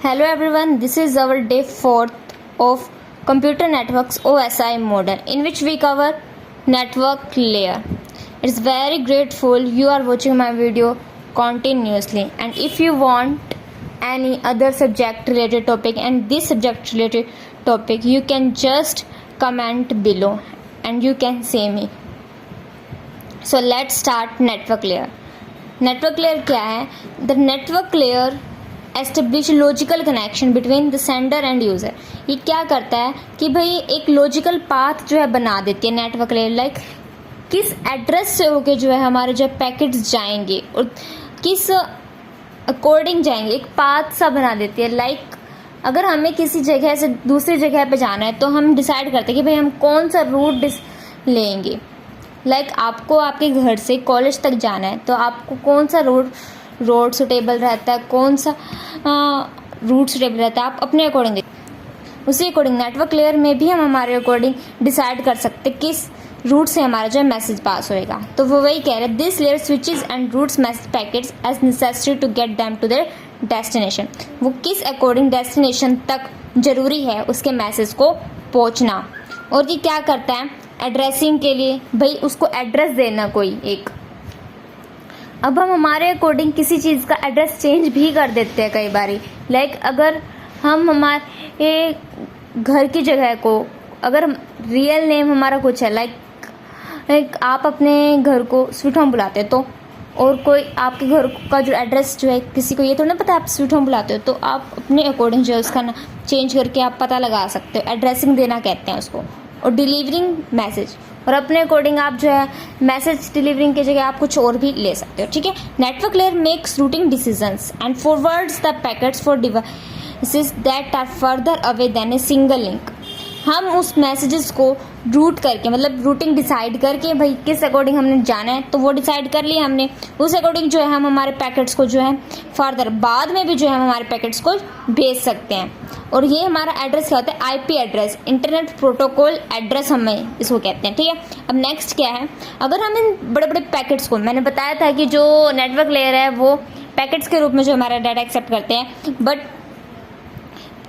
Hello everyone, this is our day 4th of Computer Networks OSI model in which we cover network layer. It's very grateful you are watching my video continuously, and if you want any other subject related topic and this subject related topic, you can just comment below and you can say me. So let's start network layer. Network layer क्या है? The network layer establish logical connection between the sender end user. ये क्या करता है कि भाई एक logical path जो है बना देती है नेटवर्क लेयर. लाइक किस एड्रेस से होके जो है हमारे जो पैकेट्स जाएंगे और किस अकॉर्डिंग जाएंगे, एक पाथ सा बना देती है. लाइक अगर हमें किसी जगह से दूसरी जगह पे जाना है तो हम डिसाइड करते हैं कि भाई हम कौन सा रूट लेंगे. लाइक आपको आपके घर से कॉलेज तक जाना है तो आपको कौन सा रोड सुटेबल रहता है, कौन सा रूट सुटेबल रहता है, आप अपने अकॉर्डिंग उसी अकॉर्डिंग नेटवर्क लेयर में भी हम हमारे अकॉर्डिंग डिसाइड कर सकते किस रूट से हमारा जो है मैसेज पास होएगा. तो वो वही कह रहे हैं, this layer switches and routes message packets as necessary to get them to their destination. वो किस अकॉर्डिंग डेस्टिनेशन तक जरूरी है उसके मैसेज को पहुंचना. और ये क्या करता है एड्रेसिंग के लिए, भाई उसको एड्रेस देना कोई एक. अब हम हमारे अकॉर्डिंग किसी चीज़ का एड्रेस चेंज भी कर देते हैं कई बारी. लाइक अगर हम हमारे घर की जगह को, अगर रियल नेम हमारा कुछ है, लाइक आप अपने घर को स्वीट होम बुलाते हो तो, और कोई आपके घर का जो एड्रेस जो है किसी को ये तो नहीं पता आप स्वीट होम बुलाते हो, तो आप अपने अकॉर्डिंग जो है उसका ना चेंज करके आप पता लगा सकते हो. एड्रेसिंग देना कहते हैं उसको. और डिलीवरिंग मैसेज, और अपने अकॉर्डिंग आप जो है मैसेज डिलीवरिंग की जगह आप कुछ और भी ले सकते हो. ठीक है. Network layer makes routing decisions and forwards the packets for devices that are further away than a single link. हम उस मैसेजेस को रूट करके, मतलब रूटिंग डिसाइड करके, भाई किस अकॉर्डिंग हमने जाना है तो वो डिसाइड कर लिया हमने, उस अकॉर्डिंग जो है हम हमारे पैकेट्स को जो है फर्दर बाद में भी जो है हम हमारे पैकेट्स को भेज सकते हैं. और ये हमारा एड्रेस क्या होता है? IP address, internet protocol address हमें इसको कहते हैं. ठीक है. अब नेक्स्ट क्या है, अगर हम इन बड़े बड़े पैकेट्स को, मैंने बताया था कि जो नेटवर्क लेयर है वो पैकेट्स के रूप में जो हमारा डाटा एक्सेप्ट करते हैं, बट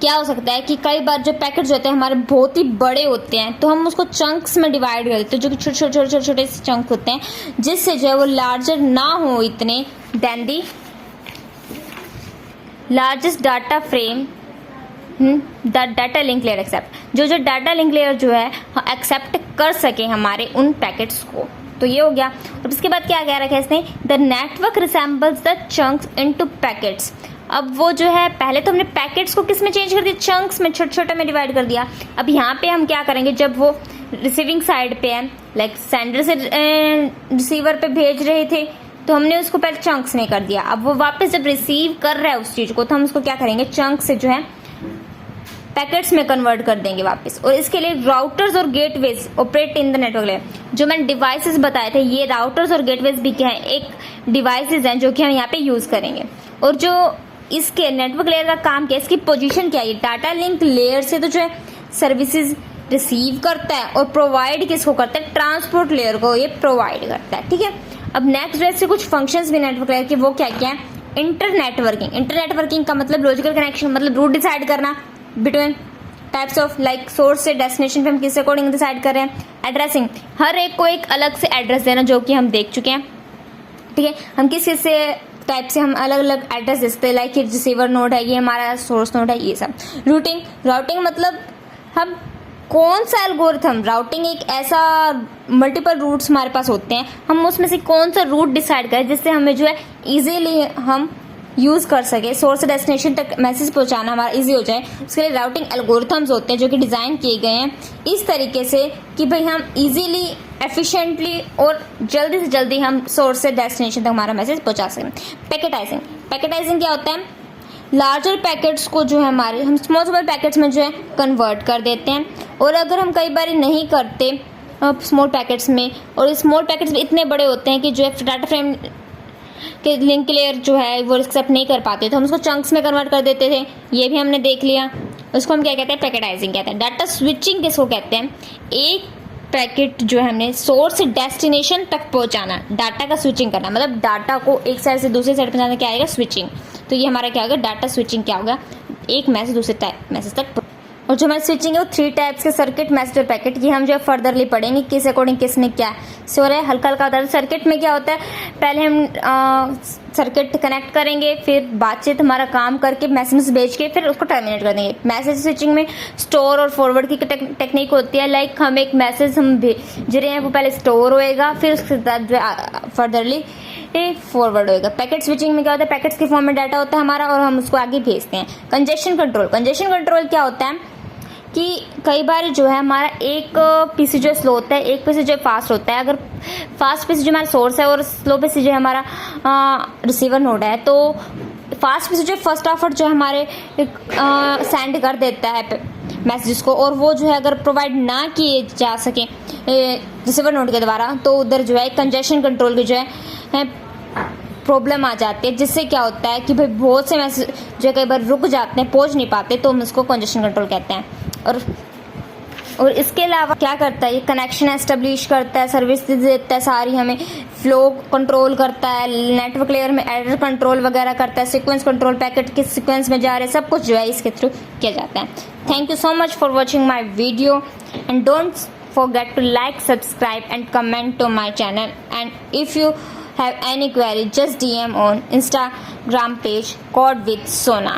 क्या हो सकता है कि कई बार जो पैकेट्स होते हैं हमारे बहुत ही बड़े होते हैं तो हम उसको चंक्स में डिवाइड कर देते हैं, जो कि छोटे छोटे से चंक होते हैं, जिससे जो है वो लार्जर ना हो इतने than the largest data frame the data link layer accept. जो डाटा लिंक लेयर जो है एक्सेप्ट कर सके हमारे उन पैकेट्स को. तो ये हो गया. और उसके बाद क्या कह रखा है इसने, the network resembles the chunks into packets. अब वो जो है पहले तो हमने पैकेट्स को किस में चेंज कर दिया, चंक्स में, छोटे छोटे में डिवाइड कर दिया. अब यहाँ पे हम क्या करेंगे, जब वो रिसीविंग साइड पे है, लाइक सेंडर से रिसीवर पे भेज रहे थे तो हमने उसको पहले चंक्स में कर दिया. अब वो वापस जब रिसीव कर रहा है उस चीज को तो हम उसको क्या करेंगे, चंक से जो है पैकेट्स में कन्वर्ट कर देंगे वापस. और इसके लिए राउटर्स और gateways operate in the network layer. जो मैंने डिवाइसेस बताए थे, ये राउटर्स और गेटवेज भी क्या है, एक डिवाइसेस हैं जो कि हम यहाँ पे यूज करेंगे. और जो इसके नेटवर्क लेयर का काम क्या है, इसकी पोजीशन क्या है, डाटा लिंक लेयर से तो जो है सर्विसेज रिसीव करता है और प्रोवाइड किसको करता है, ट्रांसपोर्ट लेयर को ये प्रोवाइड करता है. ठीक है. अब नेक्स्ट रेट से कुछ फंक्शंस भी नेटवर्क लेयर के, वो क्या क्या है, इंटरनेटवर्किंग. इंटरनेटवर्किंग का मतलब लॉजिकल कनेक्शन, मतलब रूट डिसाइड करना between types of, like source से डेस्टिनेशन पे हम किस अकॉर्डिंग डिसाइड कर रहे हैं. एड्रेसिंग, हर एक को एक अलग से एड्रेस देना, जो कि हम देख चुके हैं. ठीक है. हम किस किस से टाइप से हम अलग अलग एड्रेस देते हैं, लाइक ये रिसीवर नोड है, ये हमारा सोर्स नोड है, ये सब. राउटिंग मतलब हम कौन सा एल्गोरिथम, राउटिंग एक ऐसा मल्टीपल रूट्स हमारे पास होते हैं, हम उसमें से कौन सा रूट डिसाइड करें जिससे हमें जो है इजीली हम यूज कर सके, सोर्स से डेस्टिनेशन तक मैसेज पहुंचाना हमारा इजी हो जाए. उसके लिए राउटिंग एल्गोरिथम्स होते हैं जो कि डिजाइन किए गए हैं इस तरीके से कि भाई हम इजीली, एफिशिएंटली और जल्दी से जल्दी हम सोर्स से डेस्टिनेशन तक हमारा मैसेज पहुंचा सकें. पैकेटाइजिंग क्या होता है, लार्जर पैकेट्स को जो है हमारे हम स्मॉल पैकेट्स में जो है कन्वर्ट कर देते हैं. और अगर हम कई बार नहीं करते स्मॉल पैकेट्स में, और स्मॉल पैकेट्स भी इतने बड़े होते हैं कि जो है डाटा फ्रेम के लिंक लेयर जो है वो एक्सेप्ट नहीं कर पाते, तो हम उसको चंक्स में कन्वर्ट कर देते थे. ये भी हमने देख लिया. उसको हम क्या कहते हैं, पैकेटाइजिंग कहते हैं. डाटा स्विचिंग किसको कहते हैं, एक पैकेट जो है हमने सोर्स से डेस्टिनेशन तक पहुंचाना, डाटा का स्विचिंग करना, मतलब डाटा को एक साइड से दूसरी साइड पहुंचाना क्या आएगा, स्विचिंग. तो ये हमारा क्या होगा, डाटा स्विचिंग क्या होगा, एक मैसेज दूसरे मैसेज तक। और जो हमारी स्विचिंग है वो 3 टाइप्स के सर्किट, मैसेज और पैकेट की हम जो है फर्दरली पढ़ेंगे किस अकॉर्डिंग किसने क्या से हो रहा है, हल्का हल्का बता। सर्किट में क्या होता है, पहले हम सर्किट कनेक्ट करेंगे, फिर बातचीत हमारा काम करके मैसेज भेज के फिर उसको टर्मिनेट कर देंगे। मैसेज स्विचिंग में स्टोर और फॉरवर्ड की टेक्निक होती है। लाइक हम एक मैसेज हम भेज रहे हैं, वो पहले स्टोर होएगा, फिर उसके बाद जो फर्दरली फॉरवर्ड होएगा। पैकेट स्विचिंग में क्या होता है, पैकेट्स के फॉर्म में डाटा होता है हमारा और हम उसको आगे भेजते हैं। कंजेशन कंट्रोल क्या होता है कि कई बार जो है हमारा एक पीसी जो स्लो होता है, एक पीसी जो फास्ट होता है। अगर फास्ट पीसी जो हमारा सोर्स है और स्लो पीसी जो है हमारा रिसीवर नोड है, तो फास्ट पीसी जो फटाफट जो हमारे सेंड कर देता है मैसेजेस को, और वो जो है अगर प्रोवाइड ना किए जा सके रिसीवर नोड के द्वारा, तो उधर जो है कंजेशन कंट्रोल की जो है प्रॉब्लम आ जाती है, जिससे क्या होता है कि भाई बहुत से मैसेज जो कई बार रुक जाते हैं, पहुंच नहीं पाते, तो हम उसको कंजेशन कंट्रोल कहते हैं। और इसके अलावा क्या करता है, ये कनेक्शन एस्टेब्लिश करता है, सर्विस देता है सारी, हमें फ्लो कंट्रोल करता है, नेटवर्क लेयर में एरर कंट्रोल वगैरह करता है, सीक्वेंस कंट्रोल, पैकेट किस सीक्वेंस में जा रहे हैं, सब कुछ जो है इसके थ्रू किया जाता है। Thank you so much for watching my video and don't forget to like, subscribe and comment to my channel, and if you have any query just DM on Instagram page Code with Sona.